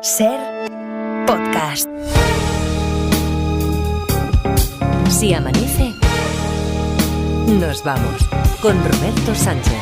Ser podcast. Si amanece, nos vamos con Roberto Sánchez.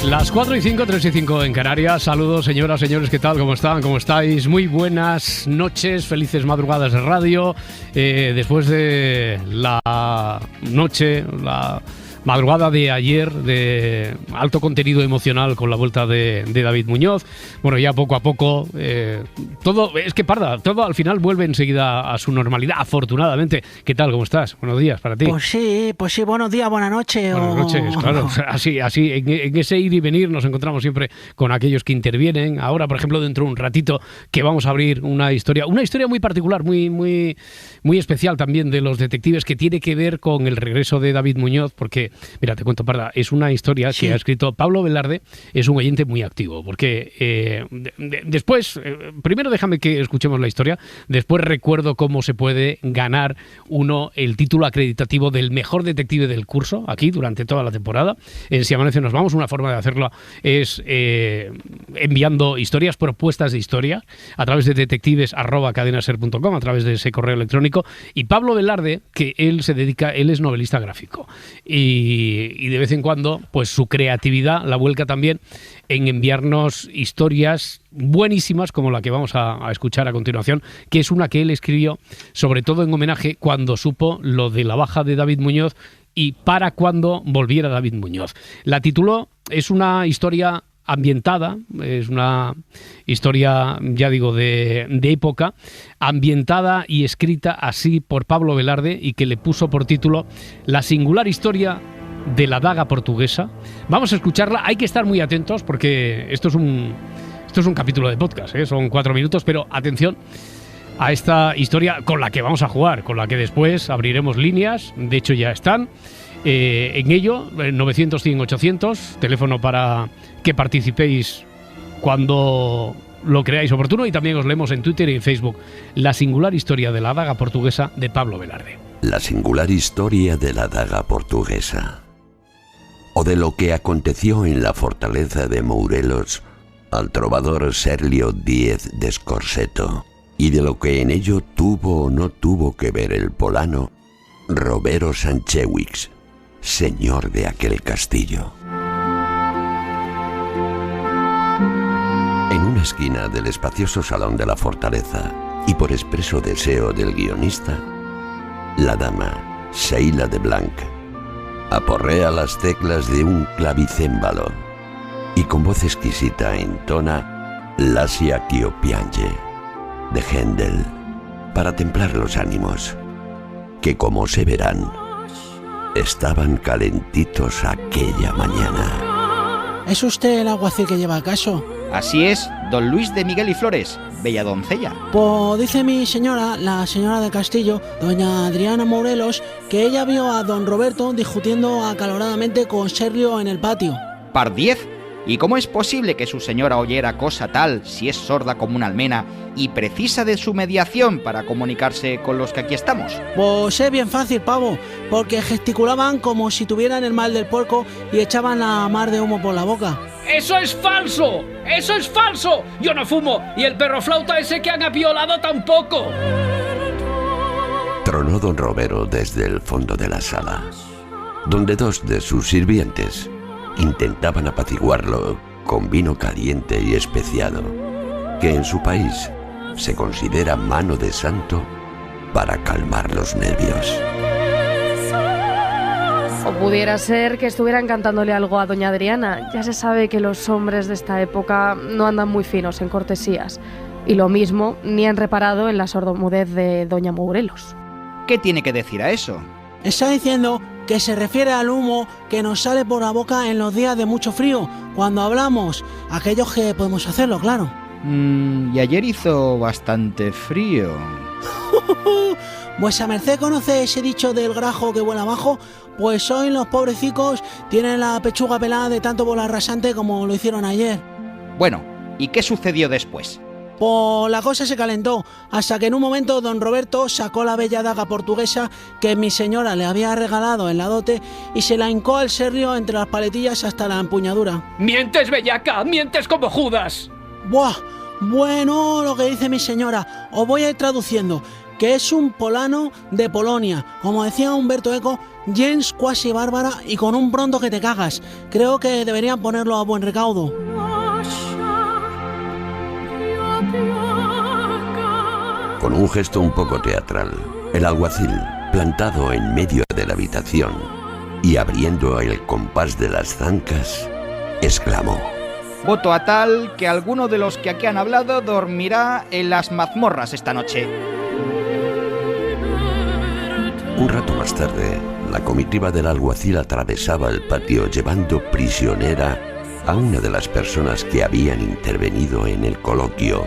Las 4 y 5, 3 y 5 en Canarias. Saludos, señoras, señores, ¿qué tal? ¿Cómo están? ¿Cómo estáis? Muy buenas noches, felices madrugadas de radio. Después de la noche, la madrugada de ayer, de alto contenido emocional con la vuelta de David Muñoz. Bueno, ya poco a poco, todo, es que Parda, todo al final vuelve enseguida a su normalidad, afortunadamente. ¿Qué tal? ¿Cómo estás? Buenos días para ti. Pues sí, buenos días, buenas noches. Buenas noches, claro. Así, en ese ir y venir nos encontramos siempre con aquellos que intervienen. Ahora, por ejemplo, dentro de un ratito que vamos a abrir una historia muy particular, muy especial también de los detectives, que tiene que ver con el regreso de David Muñoz, porque mira, te cuento, Parda, es una historia que ha escrito Pablo Velarde, es un oyente muy activo, porque después, primero déjame que escuchemos la historia, después recuerdo cómo se puede ganar uno el título acreditativo del mejor detective del curso, aquí, durante toda la temporada. En Si amanece nos vamos, una forma de hacerlo es enviando historias, propuestas de historia, a través de detectives@cadenaser.com, a través de ese correo electrónico, y Pablo Velarde, que él es novelista gráfico, y de vez en cuando pues su creatividad la vuelca también en enviarnos historias buenísimas como la que vamos a escuchar a continuación, que es una que él escribió sobre todo en homenaje cuando supo lo de la baja de David Muñoz y para cuando volviera David Muñoz. La tituló, es una historia ambientada, es una historia, ya digo, de época, ambientada y escrita así por Pablo Velarde, y que le puso por título La singular historia de la daga portuguesa. Vamos a escucharla, hay que estar muy atentos porque esto es un capítulo de podcast, son 4 minutos, pero atención a esta historia con la que vamos a jugar, con la que después abriremos líneas, de hecho ya están. En ello, 900-100-800, teléfono para que participéis cuando lo creáis oportuno, y también os leemos en Twitter y en Facebook. La singular historia de la daga portuguesa de Pablo Velarde. La singular historia de la daga portuguesa, o de lo que aconteció en la fortaleza de Mourelos al trovador Serlio Díez de Scorsetto, y de lo que en ello tuvo o no tuvo que ver el polano Robero Sanchewix, señor de aquel castillo. En una esquina del espacioso salón de la fortaleza, y por expreso deseo del guionista, la dama Sheila de Blanc aporrea las teclas de un clavicémbalo y con voz exquisita entona Lascia ch'io piange de Händel para templar los ánimos, que, como se verán, estaban calentitos aquella mañana. ¿Es usted el alguacil que lleva a caso? Así es, don Luis de Miguel y Flores, bella doncella. Pues dice mi señora, la señora de Castillo, doña Adriana Morelos, que ella vio a don Roberto discutiendo acaloradamente con Serlio en el patio. Par 10. ¿Y cómo es posible que su señora oyera cosa tal si es sorda como una almena y precisa de su mediación para comunicarse con los que aquí estamos? Pues es bien fácil, pavo, porque gesticulaban como si tuvieran el mal del puerco y echaban la mar de humo por la boca. ¡Eso es falso! ¡Eso es falso! Yo no fumo, y el perro flauta ese que han apiolado tampoco. Tronó don Robero desde el fondo de la sala, donde 2 de sus sirvientes intentaban apaciguarlo con vino caliente y especiado, que en su país se considera mano de santo para calmar los nervios. O pudiera ser que estuvieran cantándole algo a doña Adriana. Ya se sabe que los hombres de esta época no andan muy finos en cortesías. Y lo mismo, ni han reparado en la sordomudez de doña Mourelos. ¿Qué tiene que decir a eso? Está diciendo que se refiere al humo que nos sale por la boca en los días de mucho frío, cuando hablamos, aquellos que podemos hacerlo, claro. Y ayer hizo bastante frío. ¿Vuesa merced conoce ese dicho del grajo que vuela abajo? Pues hoy los pobrecicos tienen la pechuga pelada de tanto volar rasante como lo hicieron ayer. Bueno, ¿y qué sucedió después? Pues la cosa se calentó, hasta que en un momento don Roberto sacó la bella daga portuguesa que mi señora le había regalado en la dote y se la hincó al Serlio entre las paletillas hasta la empuñadura. ¡Mientes, bellaca! ¡Mientes como Judas! ¡Buah! Bueno, lo que dice mi señora, os voy a ir traduciendo, que es un polano de Polonia, como decía Humberto Eco, gens quasi bárbara y con un pronto que te cagas. Creo que deberían ponerlo a buen recaudo. Con un gesto un poco teatral, el alguacil, plantado en medio de la habitación y abriendo el compás de las zancas, exclamó: Voto a tal que alguno de los que aquí han hablado dormirá en las mazmorras esta noche. Un rato más tarde, la comitiva del alguacil atravesaba el patio llevando prisionera a una de las personas que habían intervenido en el coloquio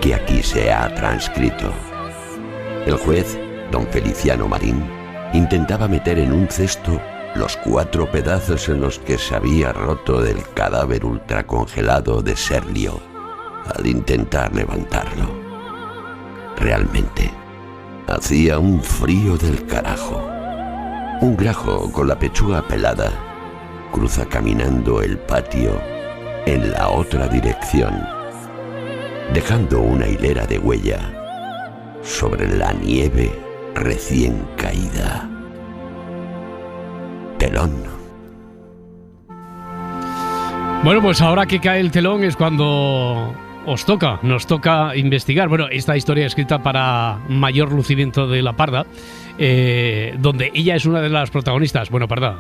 que aquí se ha transcrito. El juez, don Feliciano Marín, intentaba meter en un cesto los 4 pedazos en los que se había roto del cadáver ultracongelado de Serlio al intentar levantarlo. Realmente, hacía un frío del carajo. Un grajo con la pechuga pelada cruza caminando el patio en la otra dirección, dejando una hilera de huella sobre la nieve recién caída. Telón. Bueno, pues ahora que cae el telón es cuando nos toca investigar. Bueno, esta historia escrita para mayor lucimiento de la Parda, donde ella es una de las protagonistas. Bueno, Parda.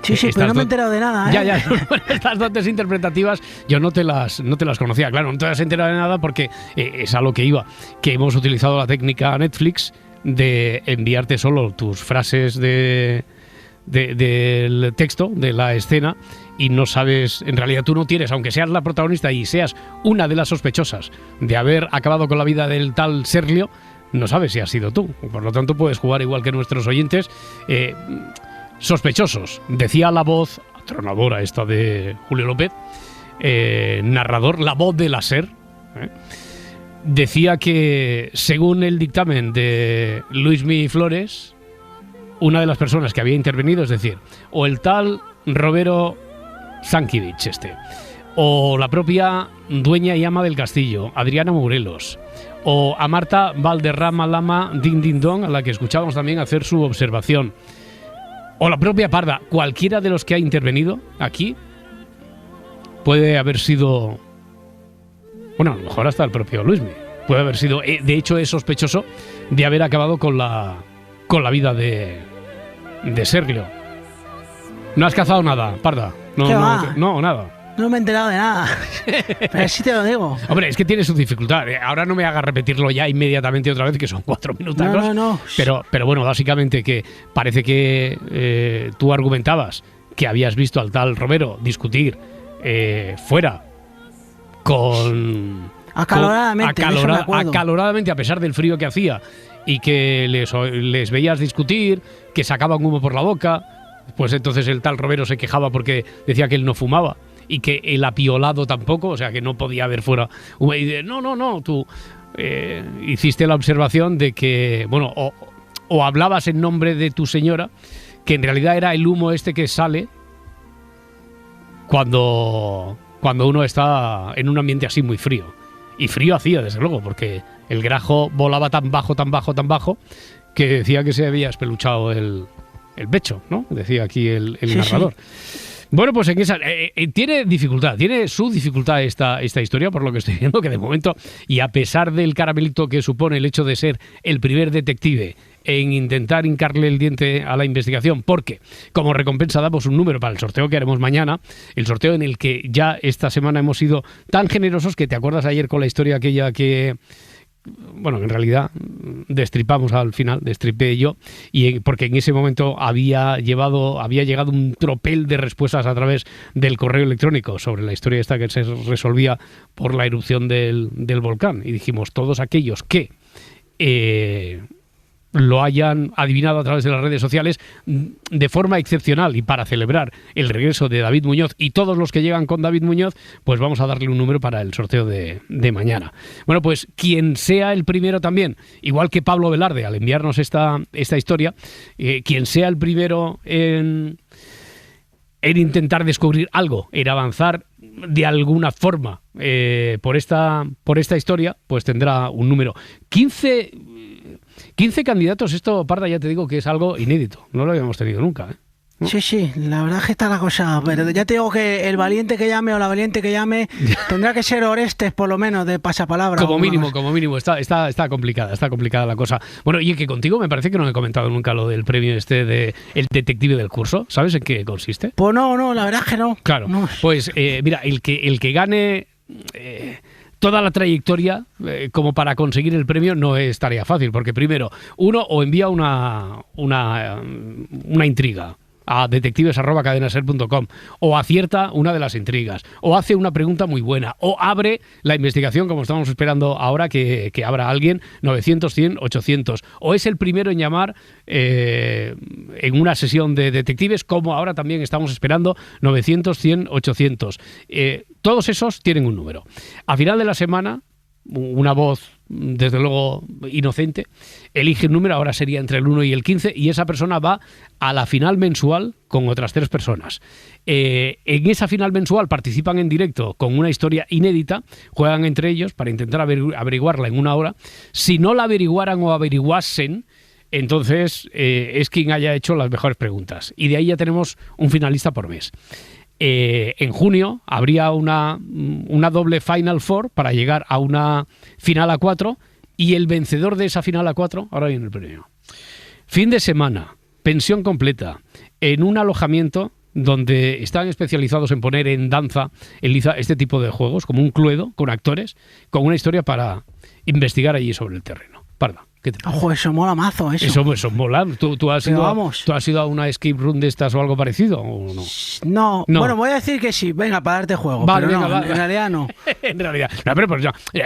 Sí, pero no me he enterado de nada, ¿eh? Ya. Estas dotes interpretativas yo no te las conocía. Claro, no te has enterado de nada porque es a lo que iba. Que hemos utilizado la técnica Netflix de enviarte solo tus frases del texto, de la escena, y no sabes, en realidad tú no tienes, aunque seas la protagonista y seas una de las sospechosas de haber acabado con la vida del tal Serlio, no sabes si has sido tú. Por lo tanto puedes jugar igual que nuestros oyentes, sospechosos. Decía la voz atronadora esta de Julio López, narrador, la voz de la SER, decía que según el dictamen de Luismi Flores, una de las personas que había intervenido, es decir, o el tal Robero Sankiewicz o la propia dueña y ama del castillo, Adriana Morelos, o a Marta Valderrama Lama Din Din Don, a la que escuchábamos también hacer su observación, o la propia Parda, cualquiera de los que ha intervenido aquí puede haber sido, bueno, a lo mejor hasta el propio Luismi, puede haber sido, de hecho es sospechoso de haber acabado con la vida de Serlio. No has cazado nada, Parda. No, nada. No me he enterado de nada. Pero sí te lo digo. Hombre, es que tiene su dificultad. Ahora no me hagas repetirlo ya inmediatamente otra vez, que son 4 minutos. No. Pero bueno, básicamente que parece que tú argumentabas que habías visto al tal Romero discutir fuera con... Acaloradamente, a pesar del frío que hacía, y que les veías discutir, que sacaban humo por la boca. Pues entonces el tal Romero se quejaba porque decía que él no fumaba y que el apiolado tampoco, o sea que no podía haber fuera. Y de, no, tú hiciste la observación de que, bueno, o hablabas en nombre de tu señora, que en realidad era el humo este que sale cuando uno está en un ambiente así muy frío. Y frío hacía, desde luego, porque el grajo volaba tan bajo, que decía que se había espeluchado el pecho, ¿no? Decía aquí el narrador. Sí. Bueno, pues en esa tiene su dificultad esta historia, por lo que estoy viendo, que de momento, y a pesar del caramelito que supone el hecho de ser el primer detective en intentar hincarle el diente a la investigación, porque como recompensa damos un número para el sorteo que haremos mañana, el sorteo en el que ya esta semana hemos sido tan generosos que te acuerdas ayer con la historia aquella que bueno, en realidad destripamos al final, destripé yo, porque en ese momento había llegado un tropel de respuestas a través del correo electrónico sobre la historia esta que se resolvía por la erupción del volcán. Y dijimos, todos aquellos que lo hayan adivinado a través de las redes sociales de forma excepcional y para celebrar el regreso de David Muñoz y todos los que llegan con David Muñoz, pues vamos a darle un número para el sorteo de mañana. Bueno, pues quien sea el primero también, igual que Pablo Velarde al enviarnos esta historia, quien sea el primero en intentar descubrir algo, en avanzar de alguna forma por esta historia, pues tendrá un número. 15 candidatos, esto, Parda, ya te digo que es algo inédito. No lo habíamos tenido nunca, ¿eh? ¿No? Sí, la verdad es que está la cosa. Pero ya te digo que el valiente que llame o la valiente que llame tendrá que ser Orestes, por lo menos, de pasapalabra. Como mínimo. Está complicada la cosa. Bueno, y que contigo me parece que no he comentado nunca lo del premio de el detective del curso. ¿Sabes en qué consiste? Pues no, la verdad es que no. Claro, no. Pues mira, el que gane toda la trayectoria como para conseguir el premio no es tarea fácil, porque primero uno o envía una intriga a detectives@cadenaser.com, o acierta una de las intrigas, o hace una pregunta muy buena, o abre la investigación, como estamos esperando ahora que abra alguien, 900, 100, 800, o es el primero en llamar en una sesión de detectives, como ahora también estamos esperando, 900, 100, 800. Todos esos tienen un número. A final de la semana, una voz, desde luego inocente, elige un número, ahora sería entre el 1 y el 15, y esa persona va a la final mensual con otras 3 personas. En esa final mensual participan en directo con una historia inédita, juegan entre ellos para intentar averiguarla en una hora. Si no la averiguaran o averiguasen, entonces es quien haya hecho las mejores preguntas. Y de ahí ya tenemos un finalista por mes. En junio habría una doble Final Four para llegar a una final a 4, y el vencedor de esa final a 4, ahora viene el premio. Fin de semana, pensión completa, en un alojamiento donde están especializados en poner en danza este tipo de juegos, como un Cluedo, con actores, con una historia para investigar allí sobre el terreno. Parda, ¿qué te parece? Ojo, eso mola mazo, eso. Eso mola. ¿Tú has ido a una escape room de estas o algo parecido o no? No. Bueno, voy a decir que sí. Venga, para darte juego. Vale, pero venga, en realidad no. En realidad. No, pero pues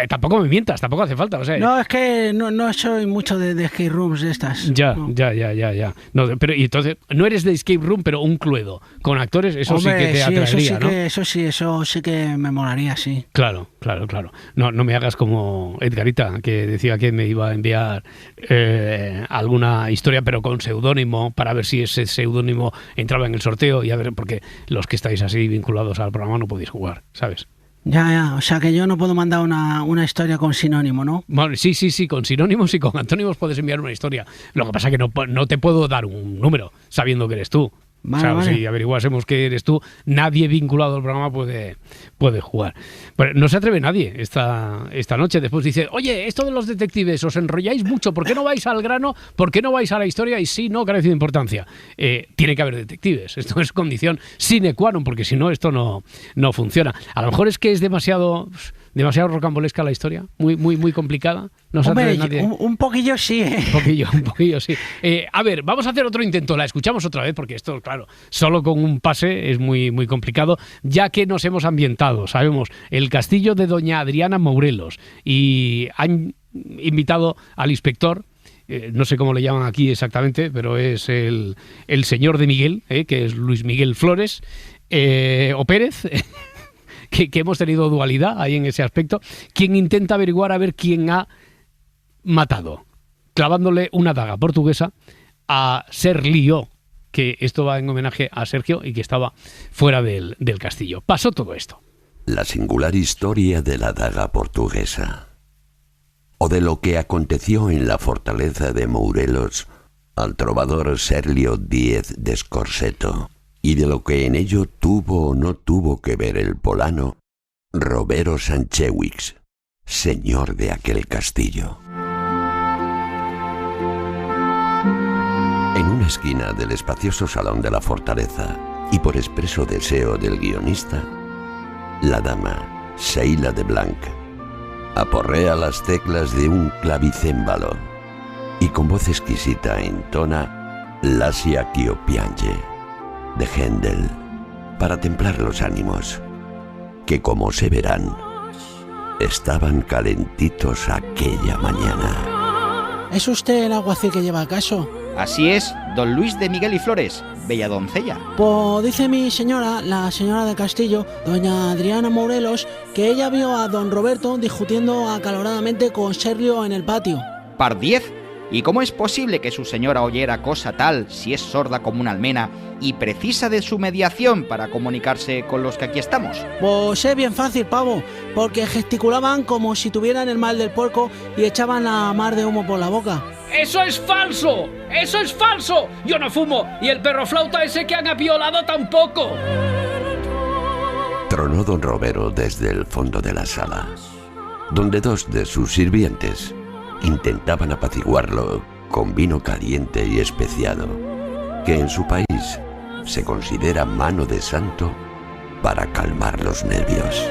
tampoco me mientas, tampoco hace falta. O sea, no, es que no soy mucho de escape rooms de estas. Ya. No. Ya. No, pero y entonces, no eres de escape room, pero un Cluedo con actores, eso hombre, sí que te atraería, ¿no? Eso sí que me molaría, sí. Claro. No me hagas como Edgarita, que decía que me iba a enviar alguna historia, pero con seudónimo, para ver si ese seudónimo entraba en el sorteo, y a ver, porque los que estáis así vinculados al programa no podéis jugar, ¿sabes? Ya, o sea que yo no puedo mandar una historia con sinónimo, ¿no? Bueno, sí, con sinónimos y con antónimos puedes enviar una historia. Lo que pasa es que no te puedo dar un número sabiendo que eres tú. Vale. Si averiguásemos que eres tú, nadie vinculado al programa puede jugar. Bueno, no se atreve nadie esta noche. Después dice, oye, esto de los detectives, os enrolláis mucho, ¿por qué no vais al grano? ¿Por qué no vais a la historia? Y sí, no, carece de importancia. Tiene que haber detectives. Esto es condición sine qua non, porque si no, esto no funciona. A lo mejor es que es demasiado rocambolesca la historia, muy complicada. No se atreve nadie. Un poquillo sí, ¿eh? Un poquillo sí. A ver, vamos a hacer otro intento. La escuchamos otra vez, porque esto, claro, solo con un pase es muy complicado, ya que nos hemos ambientado. Sabemos el castillo de doña Adriana Morelos, y han invitado al inspector, no sé cómo le llaman aquí exactamente, pero es el señor de Miguel, que es Luis Miguel Flores, o Pérez, que hemos tenido dualidad ahí en ese aspecto, quien intenta averiguar a ver quién ha matado, clavándole una daga portuguesa a Serlio, que esto va en homenaje a Sergio y que estaba fuera del castillo. Pasó todo esto. La singular historia de la daga portuguesa, o de lo que aconteció en la fortaleza de Mourelos al trovador Serlio Díez de Scorseto, y de lo que en ello tuvo o no tuvo que ver el polano Robero Sanchewix, señor de aquel castillo. En una esquina del espacioso salón de la fortaleza, y por expreso deseo del guionista, la dama Sheila de Blanc aporrea las teclas de un clavicémbalo y con voz exquisita entona Lascia ch'io piange de Händel para templar los ánimos, que como se verán, estaban calentitos aquella mañana. ¿Es usted el alguacil que lleva a caso? Así es, don Luis de Miguel y Flores, bella doncella. Pues dice mi señora, la señora de Castillo, doña Adriana Morelos, que ella vio a don Roberto discutiendo acaloradamente con Serlio en el patio. Par 10. ¿Y cómo es posible que su señora oyera cosa tal si es sorda como una almena y precisa de su mediación para comunicarse con los que aquí estamos? Pues es bien fácil, pavo, porque gesticulaban como si tuvieran el mal del puerco y echaban la mar de humo por la boca. ¡Eso es falso! ¡Eso es falso! Yo no fumo y el perro flauta ese que han apiolado tampoco. Tronó don Robero desde el fondo de la sala, donde dos de sus sirvientes intentaban apaciguarlo con vino caliente y especiado, que en su país se considera mano de santo para calmar los nervios.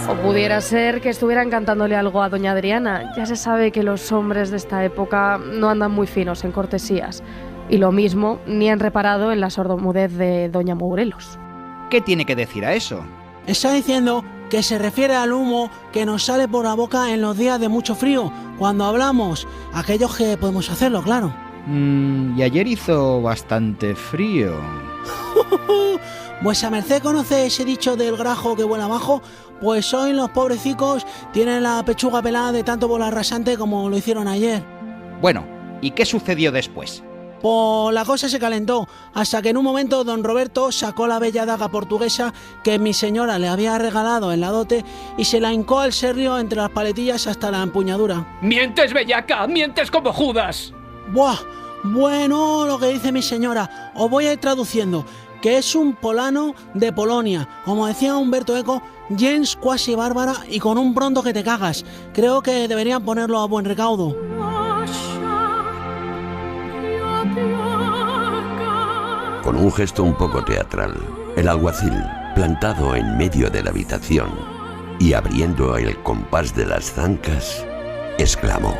O pudiera ser que estuvieran cantándole algo a doña Adriana. Ya se sabe que los hombres de esta época no andan muy finos en cortesías. Y lo mismo ni han reparado en la sordomudez de doña Morelos. ¿Qué tiene que decir a eso? Está diciendo que se refiere al humo que nos sale por la boca en los días de mucho frío, cuando hablamos, aquellos que podemos hacerlo, claro. Y ayer hizo bastante frío. ¿Vuesa merced conoce ese dicho del grajo que vuela abajo? Pues hoy los pobrecicos tienen la pechuga pelada de tanto volar rasante como lo hicieron ayer. Bueno, ¿y qué sucedió después? Pues la cosa se calentó, hasta que en un momento don Roberto sacó la bella daga portuguesa que mi señora le había regalado en la dote y se la hincó al Serlio entre las paletillas hasta la empuñadura. ¡Mientes, bellaca! ¡Mientes como Judas! ¡Buah! Bueno, lo que dice mi señora, os voy a ir traduciendo, que es un polano de Polonia, como decía Umberto Eco, gens quasi bárbara y con un pronto que te cagas. Creo que deberían ponerlo a buen recaudo. Con un gesto un poco teatral, el alguacil, plantado en medio de la habitación y abriendo el compás de las zancas, exclamó: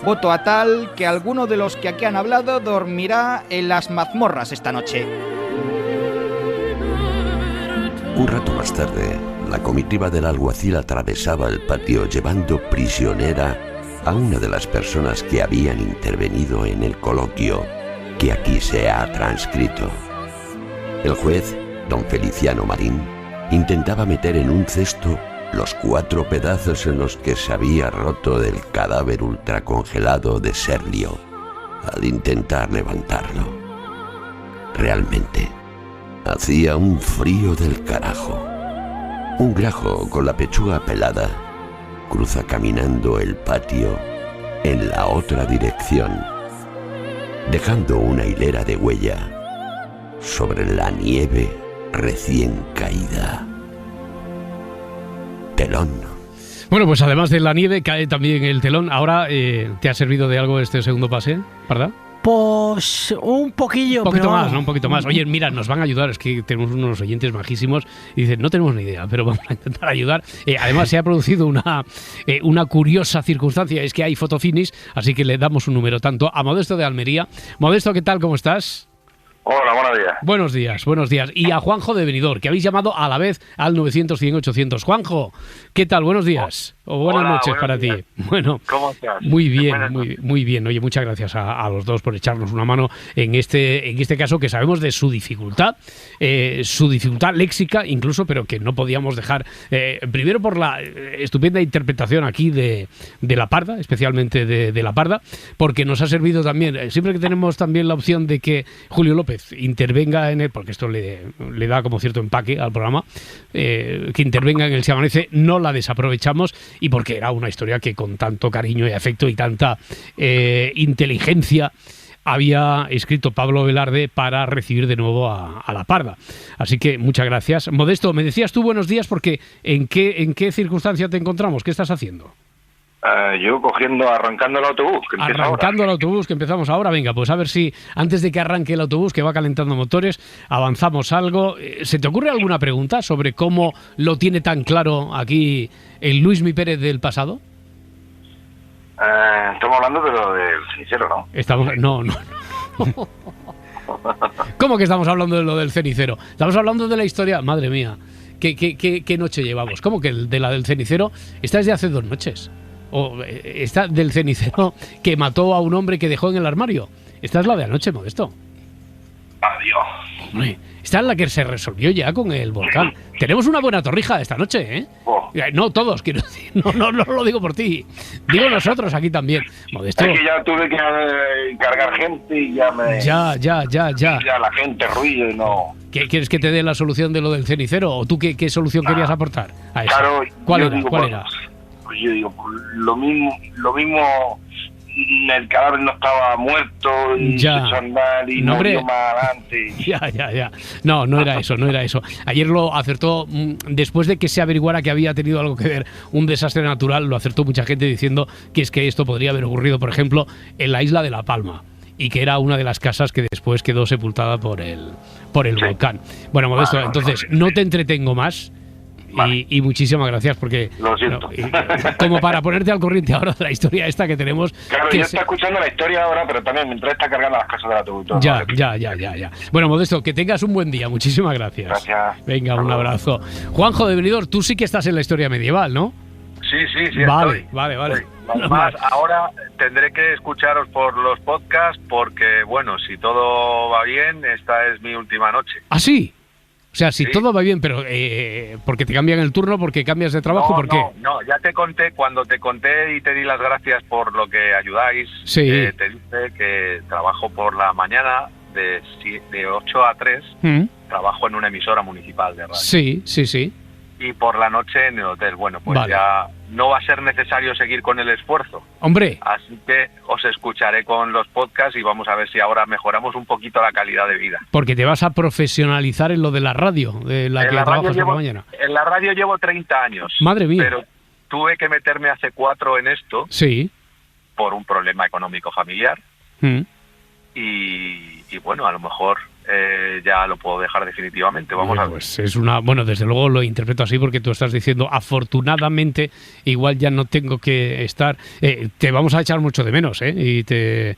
Voto a tal que alguno de los que aquí han hablado dormirá en las mazmorras esta noche. Un rato más tarde, la comitiva del alguacil atravesaba el patio llevando prisionera a una de las personas que habían intervenido en el coloquio que aquí se ha transcrito. El juez, don Feliciano Marín, intentaba meter en un cesto los 4 pedazos en los que se había roto del cadáver ultracongelado de Serlio al intentar levantarlo. Realmente, hacía un frío del carajo. Un grajo con la pechuga pelada cruza caminando el patio en la otra dirección, dejando una hilera de huella sobre la nieve recién caída. Telón. Bueno, pues además de la nieve cae también el telón. Ahora, ¿te ha servido de algo este segundo pase, verdad? Pues un poquillo, un poquito pero más, ¿no? Un poquito más. Oye, mira, nos van a ayudar. Es que tenemos unos oyentes majísimos y dicen, no tenemos ni idea, pero vamos a intentar ayudar. Además, se ha producido una curiosa circunstancia. Es que hay fotofinis, así que le damos un número tanto a Modesto de Almería. Modesto, ¿qué tal? ¿Cómo estás? Hola, buenos días. Buenos días, buenos días. Y a Juanjo de Benidorm, que habéis llamado a la vez al 900-100-800. Juanjo, ¿qué tal? Buenos días. O buenas noches para ti. Bueno, ¿cómo estás? Muy bien, muy bien. Oye, muchas gracias a los dos por echarnos una mano en este caso, que sabemos de su dificultad léxica incluso, pero que no podíamos dejar, primero por la estupenda interpretación aquí de La Parda, especialmente de La Parda, porque nos ha servido también, siempre que tenemos también la opción de que Julio López intervenga en él, porque esto le da como cierto empaque al programa, que intervenga en el Se Amanece, no la desaprovechamos, y porque era una historia que con tanto cariño y afecto y tanta inteligencia había escrito Pablo Velarde para recibir de nuevo a La Parda. Así que muchas gracias. Modesto, me decías tú buenos días porque ¿en qué circunstancia te encontramos? ¿Qué estás haciendo? Yo arrancando el autobús, que empieza Arrancando ahora. el autobús, que empezamos ahora. Venga, pues a ver si antes de que arranque el autobús, que va calentando motores, avanzamos algo. ¿Se te ocurre alguna pregunta sobre cómo lo tiene tan claro aquí el Luismi Pérez del pasado? Estamos hablando de lo del cenicero, ¿no? No. ¿Cómo que estamos hablando de lo del cenicero? Estamos hablando de la historia. Madre mía, ¿qué noche llevamos? ¿Cómo que de la del cenicero? Esta es de hace 2 noches. O esta del cenicero que mató a un hombre que dejó en el armario. Esta es la de anoche, Modesto. Adiós. Hombre, esta es la que se resolvió ya con el volcán. Tenemos una buena torrija esta noche, ¿eh? Oh. No todos, quiero decir. No lo digo por ti. Digo nosotros aquí también. Modesto. Es que ya tuve que cargar gente y ya me... Ya. Ya la gente ruido y no... ¿Quieres que te dé la solución de lo del cenicero? ¿O tú qué solución querías aportar a eso? Claro, ¿Cuál yo era? digo, ¿Cuál pues, era? Pues yo digo, pues, lo mismo el cadáver no estaba muerto y Ya. se echó a andar y No, hombre. murió más adelante. Ya. No era eso. Ayer lo acertó, después de que se averiguara que había tenido algo que ver un desastre natural, lo acertó mucha gente diciendo que es que esto podría haber ocurrido, por ejemplo, en la isla de La Palma, y que era una de las casas que después quedó sepultada por el volcán. Bueno, Modesto, entonces no te entretengo más. Vale. Y muchísimas gracias porque Lo siento. como para ponerte al corriente ahora de la historia esta que tenemos. Claro, que yo se- estoy escuchando la historia ahora, pero también mientras está cargando las casas del autobús. ¿No? Ya. Bueno, Modesto, que tengas un buen día. Muchísimas gracias. Gracias. Venga, Hasta un luego. abrazo. Juanjo de Benidorm, tú sí que estás en la historia medieval, ¿no? Sí, Vale, estoy. vale. Además, ahora tendré que escucharos por los podcasts porque, bueno, si todo va bien, esta es mi última noche. ¿Ah, sí? O sea, si Sí. todo va bien, pero porque te cambian el turno, porque cambias de trabajo, ¿por qué? No, ya te conté, cuando te conté y te di las gracias por lo que ayudáis, Sí. te dije que trabajo por la mañana de 8 a 3, Mm, trabajo en una emisora municipal de radio. Sí. Y por la noche en el hotel. Bueno, pues Vale. ya no va a ser necesario seguir con el esfuerzo. Hombre, Así que os escucharé con los podcasts y vamos a ver si ahora mejoramos un poquito la calidad de vida. porque te vas a profesionalizar en lo de la radio, de la En que la radio trabajas por la llevo- mañana. En la radio llevo 30 años. Madre mía. Pero tuve que meterme hace 4 en esto Sí. por un problema económico familiar Mm. y bueno, a lo mejor ya lo puedo dejar definitivamente. Vamos Bueno, a ver. pues es una, bueno, desde luego lo interpreto así porque tú estás diciendo, afortunadamente, igual ya no tengo que estar. Te vamos a echar mucho de menos, y te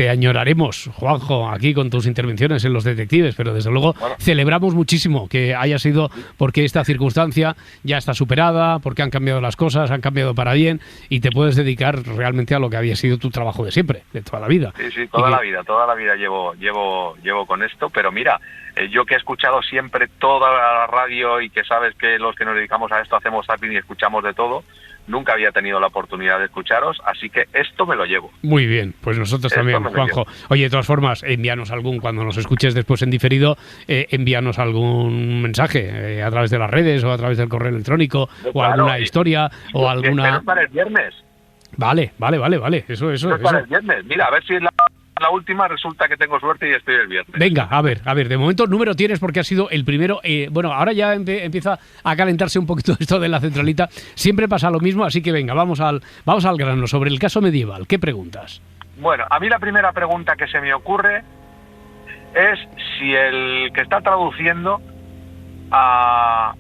añoraremos, Juanjo, aquí con tus intervenciones en Los Detectives, pero desde luego Bueno. celebramos muchísimo que haya sido porque esta circunstancia ya está superada, porque han cambiado las cosas, han cambiado para bien y te puedes dedicar realmente a lo que había sido tu trabajo de siempre, de toda la vida. Sí, Y toda que- la vida llevo con esto, pero mira, yo que he escuchado siempre toda la radio y que sabes que los que nos dedicamos a esto hacemos zapping y escuchamos de todo, nunca había tenido la oportunidad de escucharos, así que esto me lo llevo. Muy bien, pues nosotros Esto también, me lo Juanjo. Oye, de todas formas, envíanos cuando nos escuches después en diferido, envíanos algún mensaje a través de las redes o a través del correo electrónico o Claro, alguna historia o Pero alguna... es para el viernes. Vale, eso. Es para el viernes. Mira, a ver si es la última, resulta que tengo suerte y estoy el viernes. Venga, a ver, de momento número tienes porque ha sido el primero. Bueno, ahora ya empieza a calentarse un poquito esto de la centralita. Siempre pasa lo mismo, así que venga, vamos al grano. Sobre el caso medieval, ¿qué preguntas? Bueno, a mí la primera pregunta que se me ocurre es si el que está traduciendo a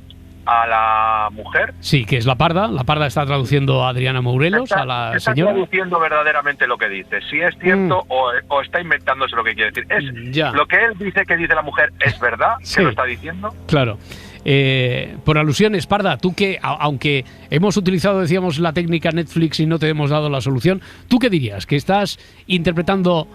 la mujer Sí, que es la Parda. La Parda está traduciendo a Adriana Mourelos, a la está señora. traduciendo verdaderamente lo que dice. Si es cierto o está inventándose lo que quiere decir. Ya. Lo que él dice que dice la mujer es verdad, Sí. que lo está diciendo. Claro. Por alusiones, Parda, tú que, aunque hemos utilizado, decíamos, la técnica Netflix y no te hemos dado la solución, ¿tú qué dirías? ¿Que estás interpretando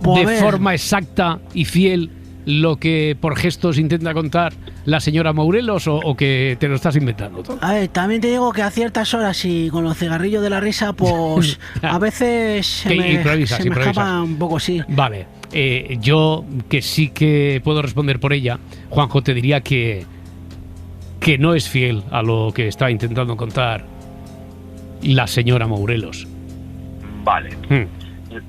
Pues a de ver. forma exacta y fiel lo que por gestos intenta contar la señora Mourelos o que te lo estás inventando todo? A ver, también te digo que a ciertas horas y con los cigarrillos de la risa, pues a veces se Que me improvisas. escapa un poco, sí. Vale, yo que sí que puedo responder por ella, Juanjo, te diría que no es fiel a lo que está intentando contar la señora Mourelos. Vale.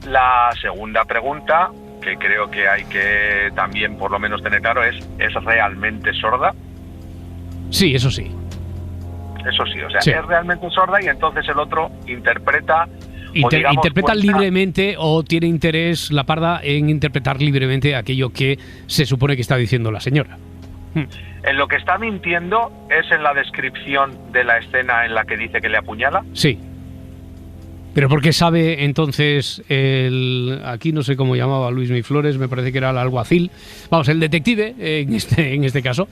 La segunda pregunta, que creo que hay que también por lo menos tener claro, ¿es realmente sorda? Sí, eso sí. eso sí, o sea, Sí. es realmente sorda y entonces el otro interpreta... o digamos, ¿Interpreta cuenta- libremente o tiene interés la parda en interpretar libremente aquello que se supone que está diciendo la señora? En lo que está mintiendo es en la descripción de la escena en la que dice que le apuñala. Sí. Pero ¿por qué sabe entonces aquí no sé cómo llamaba Luis Mi Flores, me parece que era el alguacil, vamos, el detective en este caso,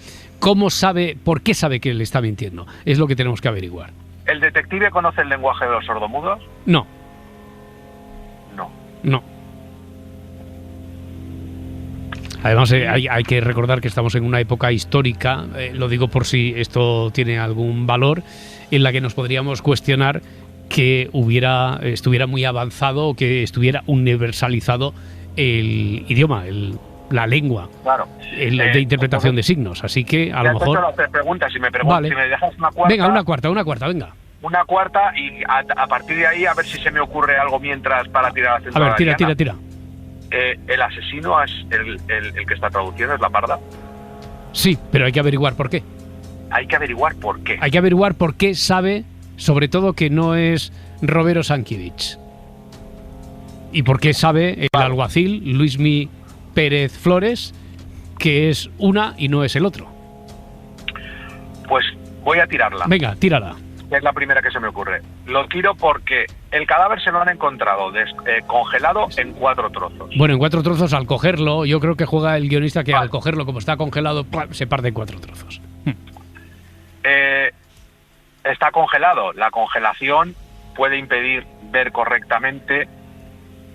por qué sabe que le está mintiendo? Es lo que tenemos que averiguar. ¿El detective conoce el lenguaje de los sordomudos? No, No. Además, hay que recordar que estamos en una época histórica, lo digo por si esto tiene algún valor, en la que nos podríamos cuestionar que estuviera muy avanzado o que estuviera universalizado el idioma, la lengua, Claro. de interpretación de signos. Así que a lo Te he hecho mejor... las 3 preguntas. Si me Vale. si me dejas una cuarta... Venga, una cuarta, venga. Una cuarta y a partir de ahí a ver si se me ocurre algo mientras para tirar a A central. ver, tira. ¿El asesino es el que está traduciendo, es la parda? Sí, pero hay que averiguar por qué. Hay que averiguar por qué. Hay que averiguar por qué sabe, sobre todo, que no es Robero Sankiewicz. Y por qué sabe el alguacil Luismi Pérez Flores que es una y no es el otro. Pues voy a tirarla. Venga, tírala. Es la primera que se me ocurre. Lo tiro porque el cadáver se lo han encontrado congelado en 4 trozos. Bueno, en 4 trozos al cogerlo, yo creo que juega el guionista que al cogerlo, como está congelado, se parte en 4 trozos. Está congelado. La congelación puede impedir ver correctamente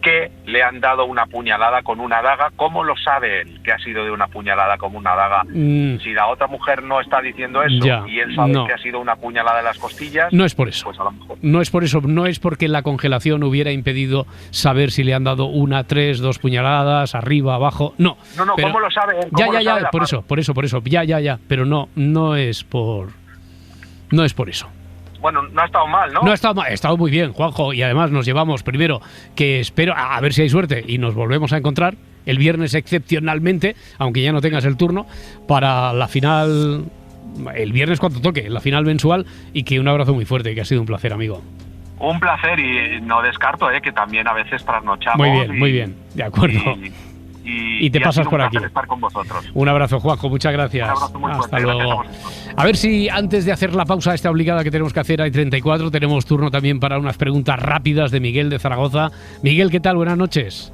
que le han dado una puñalada con una daga. ¿Cómo lo sabe él que ha sido de una puñalada con una daga? Si la otra mujer no está diciendo eso y él sabe que ha sido una puñalada en las costillas... No es por eso. Pues a lo mejor. No es por eso. No es porque la congelación hubiera impedido saber si le han dado 1, 3, 2 puñaladas, arriba, abajo. No. No, pero, ¿cómo lo sabe él? Ya, por eso. Ya. Pero no es por eso. Bueno, no ha estado mal, ¿no? No ha estado mal, ha estado muy bien, Juanjo, y además nos llevamos primero, que espero, a ver si hay suerte, y nos volvemos a encontrar el viernes excepcionalmente, aunque ya no tengas el turno, para la final, el viernes cuando toque, la final mensual, y que un abrazo muy fuerte, que ha sido un placer, amigo. Un placer, y no descarto que también a veces trasnochamos. Muy bien, de acuerdo. Y te pasas por aquí. Estar con vosotros. Un abrazo, Juanjo, muchas gracias. Un abrazo muy Hasta fuerte, luego. gracias A ver si antes de hacer la pausa esta obligada que tenemos que hacer, hay 34, tenemos turno también para unas preguntas rápidas de Miguel de Zaragoza. Miguel, ¿qué tal? Buenas noches.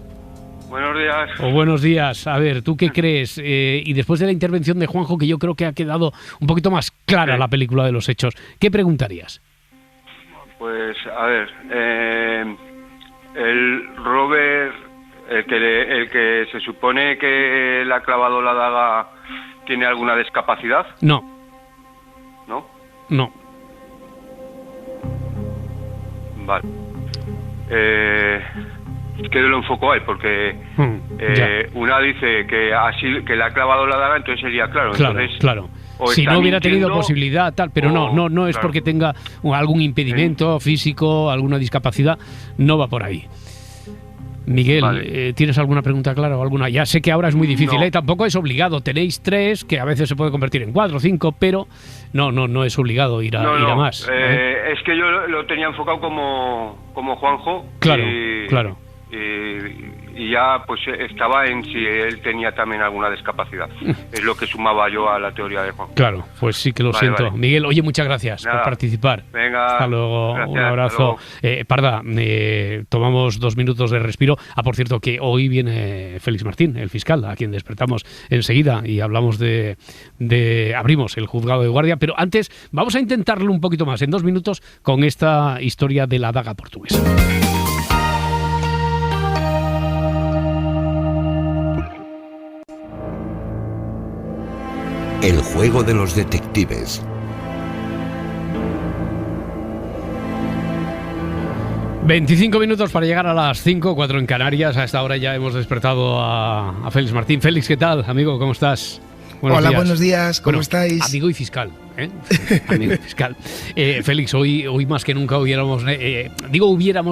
Buenos días. O buenos días. A ver, ¿tú qué crees? Y después de la intervención de Juanjo, que yo creo que ha quedado un poquito más clara la película de los hechos, ¿qué preguntarías? Pues, a ver, el Robert... El que se supone que le ha clavado la daga, ¿tiene alguna discapacidad? No. ¿No? No. Vale. Es que lo enfoco a él, porque una dice que le ha clavado la daga, entonces sería claro. Entonces, claro. Si no hubiera tenido posibilidad, tal, pero no es porque tenga algún impedimento físico, alguna discapacidad, no va por ahí. Miguel, vale. ¿Tienes alguna pregunta clara o alguna? Ya sé que ahora es muy difícil, tampoco es obligado. Tenéis 3, que a veces se puede convertir en 4 o 5, pero no es obligado ir a más. Es que yo lo tenía enfocado como Juanjo. Claro. Y ya pues estaba en si él tenía también alguna discapacidad. Es lo que sumaba yo a la teoría de Juanjo. Claro, pues sí que lo siento. Vale. Miguel, oye, muchas gracias por participar. Venga. Hasta luego, gracias, un abrazo. Parda, tomamos 2 minutos de respiro. Por cierto, que hoy viene Félix Martín, el fiscal, a quien despertamos enseguida y hablamos abrimos el juzgado de guardia, pero antes vamos a intentarlo un poquito más, en 2 minutos, con esta historia de la daga portuguesa. El juego de los detectives. ...25 minutos para llegar a las 5, 4 en Canarias. A esta hora ya hemos despertado a Félix Martín. Félix, ¿qué tal, amigo? ¿Cómo estás? Buenos días, ¿cómo estáis? Amigo y fiscal. Amigo fiscal. Félix, hoy más que nunca hubiéramos